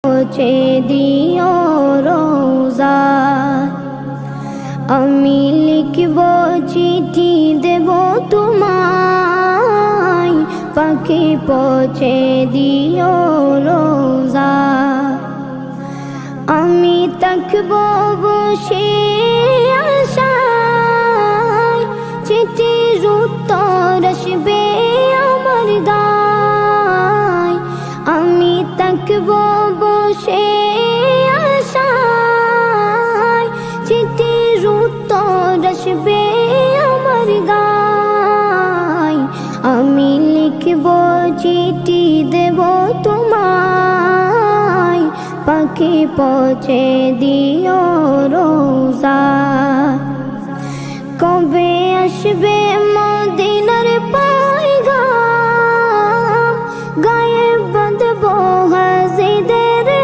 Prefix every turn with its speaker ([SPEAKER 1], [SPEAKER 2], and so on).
[SPEAKER 1] পৌঁছে দিও রোজা। আমি লিখব চিঠি দেব তোমায়, পাখি পৌঁছে দিও রোজা। আমি থাকব বসে আশায়, চিঠির উত্তর আসবে আমার গায়। আমি থাকব বসে আশায়, চিঠির উত্তর আসবে আমার গায়। আমি লিখব চিঠি দেব তোমায়, পাখি পৌঁছে দিও রোজা। কবে আসবে